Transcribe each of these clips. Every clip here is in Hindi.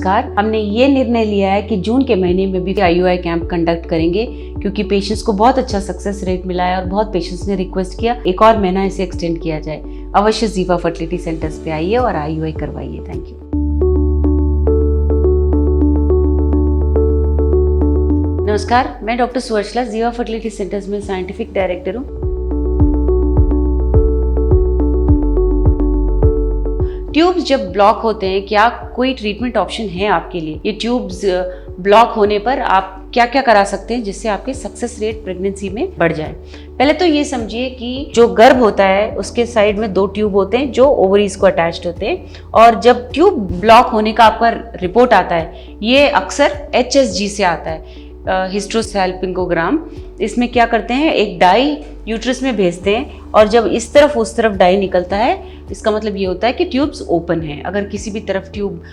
नमस्कार। हमने ये निर्णय लिया है कि जून के महीने में भी IUI कैंप कंडक्ट करेंगे क्योंकि पेशेंट्स को बहुत अच्छा सक्सेस रेट मिला है और बहुत पेशेंट्स ने रिक्वेस्ट किया एक और महीना इसे एक्सटेंड किया जाए। अवश्य जीवा फर्टिलिटी सेंटर्स पे आइए और IUI करवाइए। Thank you. नमस्कार, मैं डॉक्टर सुवर्चला जीवा फर्टिलिटी सेंटर्स में साइंटिफिक डायरेक्टर हूँ। ट्यूब्स जब ब्लॉक होते हैं, क्या कोई ट्रीटमेंट ऑप्शन है आपके लिए? ये ट्यूब्स ब्लॉक होने पर आप क्या क्या करा सकते हैं जिससे आपके सक्सेस रेट प्रेगनेंसी में बढ़ जाए? पहले तो ये समझिए कि जो गर्भ होता है उसके साइड में 2 ट्यूब होते हैं जो ओवरीज को अटैच्ड होते हैं, और जब ट्यूब ब्लॉक होने का आपका रिपोर्ट आता है ये अक्सर HSG से आता है, हिस्ट्रोसैल्पिंगोग्राम। इसमें क्या करते हैं, एक डाई यूट्रस में भेजते हैं और जब इस तरफ उस तरफ डाई निकलता है इसका मतलब ये होता है कि ट्यूब्स ओपन है। अगर किसी भी तरफ ट्यूब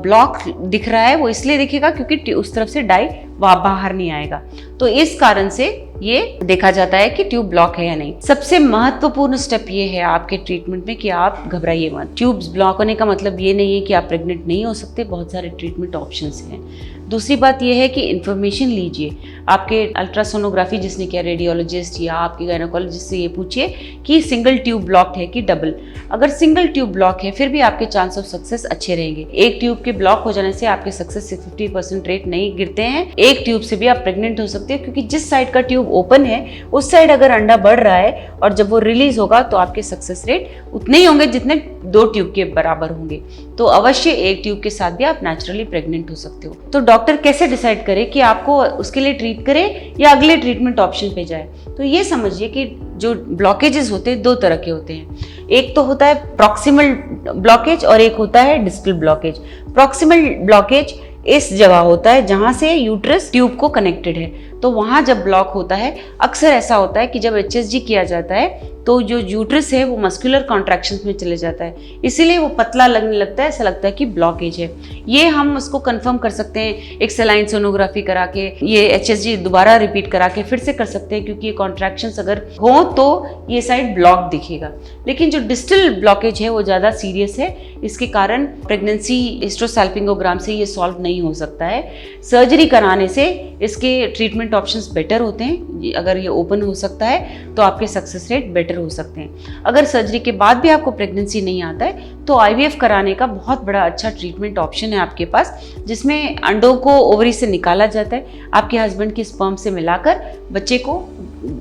ब्लॉक दिख रहा है वो इसलिए दिखेगा क्योंकि उस तरफ से डाई बाहर नहीं आएगा, तो इस कारण से ये देखा जाता है कि ट्यूब ब्लॉक है या नहीं। सबसे महत्वपूर्ण स्टेप ये है आपके ट्रीटमेंट में कि आप घबराइए मत। ट्यूब्स ब्लॉक होने का मतलब ये नहीं है कि आप प्रेग्नेंट नहीं हो सकते, बहुत सारे ट्रीटमेंट ऑप्शंस हैं। दूसरी बात यह है कि इन्फॉर्मेशन लीजिए। आपके अल्ट्रासोनोग्राफी जिसने किया, रेडियोलॉजिस्ट या आपके गायनेकोलॉजिस्ट से ये पूछिए कि सिंगल ट्यूब ब्लॉक है कि डबल। अगर सिंगल ट्यूब ब्लॉक है फिर भी आपके चांस ऑफ सक्सेस अच्छे रहेंगे। एक ट्यूब के ब्लॉक हो जाने से आपके सक्सेस से 50% रेट नहीं गिरते हैं। एक ट्यूब से भी आप प्रेग्नेंट हो सकते हो क्योंकि जिस साइड का ट्यूब ओपन है उस साइड अगर अंडा बढ़ रहा है और जब वो रिलीज होगा तो आपके सक्सेस रेट उतने ही होंगे जितने 2 ट्यूब के बराबर होंगे। तो अवश्य एक ट्यूब के साथ भी आप नेचुरली प्रेग्नेंट हो सकते हो। तो डॉक्टर कैसे डिसाइड करे कि आपको उसके लिए ट्रीट करे या अगले ट्रीटमेंट ऑप्शन पे जाए? तो ये समझिए कि जो ब्लॉकेजेस होते हैं 2 तरह के होते हैं। एक तो होता है प्रॉक्सिमल ब्लॉकेज और एक होता है डिस्टल ब्लॉकेज। प्रॉक्सिमल ब्लॉकेज इस जगह होता है जहां से यूट्रस ट्यूब को कनेक्टेड है, तो वहां जब ब्लॉक होता है अक्सर ऐसा होता है कि जब HSG किया जाता है तो जो यूट्रस है वो मस्कुलर कॉन्ट्रैक्शंस में चले जाता है, इसीलिए वो पतला लगने लगता है, ऐसा लगता है कि ब्लॉकेज है। ये हम उसको कंफर्म कर सकते हैं एक सलाइन सोनोग्राफी करा के, ये HSG दोबारा रिपीट करा के फिर से कर सकते हैं क्योंकि ये कॉन्ट्रैक्शंस अगर हो तो ये साइड ब्लॉक दिखेगा। लेकिन जो डिस्टल ब्लॉकेज है वो ज़्यादा सीरियस है, इसके कारण प्रेगनेंसी हिस्ट्रोसैल्पिंगोग्राम से ये सॉल्व नहीं हो सकता है। सर्जरी कराने से इसके ट्रीटमेंट ऑप्शंस बेटर होते हैं। अगर ये ओपन हो सकता है तो आपके सक्सेस रेट बेटर हो सकते हैं। अगर सर्जरी के बाद भी आपको प्रेगनेंसी नहीं आता है तो IVF कराने का बहुत बड़ा अच्छा ट्रीटमेंट ऑप्शन है आपके पास, जिसमें अंडों को ओवरी से निकाला जाता है, आपके हस्बैंड के स्पर्म से मिलाकर बच्चे को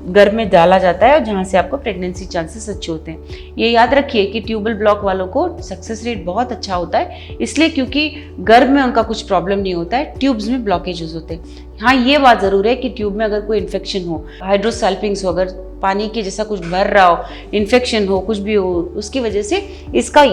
गर्भ में डाला जाता है और जहाँ से आपको प्रेगनेंसी चांसेस अच्छे होते हैं। ये याद रखिए कि ट्यूबल ब्लॉक वालों को सक्सेस रेट बहुत अच्छा होता है, इसलिए क्योंकि गर्भ में उनका कुछ प्रॉब्लम नहीं होता है, ट्यूब्स में ब्लॉकेजेस होते हैं। हाँ, ये बात ज़रूर है कि ट्यूब में अगर कोई इन्फेक्शन हो, हाइड्रोसैल्पिंग्स हो, अगर पानी के जैसा कुछ भर रहा हो, इन्फेक्शन हो, कुछ भी हो, उसकी वजह से इसका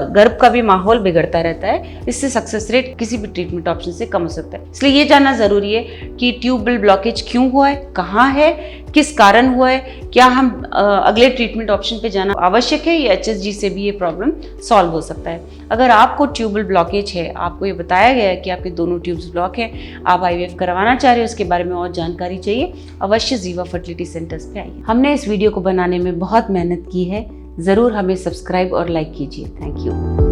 गर्भ का भी माहौल बिगड़ता रहता है। इससे सक्सेस रेट किसी भी ट्रीटमेंट ऑप्शन से कम हो सकता है। इसलिए ये जानना ज़रूरी है कि ट्यूबल ब्लॉकेज क्यों हुआ है, कहाँ है, किस कारण हुआ है, क्या हम अगले ट्रीटमेंट ऑप्शन पे जाना आवश्यक है, या HSG से भी ये प्रॉब्लम सॉल्व हो सकता है। अगर आपको ट्यूबल ब्लॉकेज है, आपको ये बताया गया है कि आपके दोनों ट्यूब्स ब्लॉक हैं, आप IVF करवाना चाह रहे हो, उसके बारे में और जानकारी चाहिए, अवश्य जीवा फर्टिलिटी सेंटर्स पे आइए। हमने इस वीडियो को बनाने में बहुत मेहनत की है, ज़रूर हमें सब्सक्राइब और लाइक कीजिए। Thank you.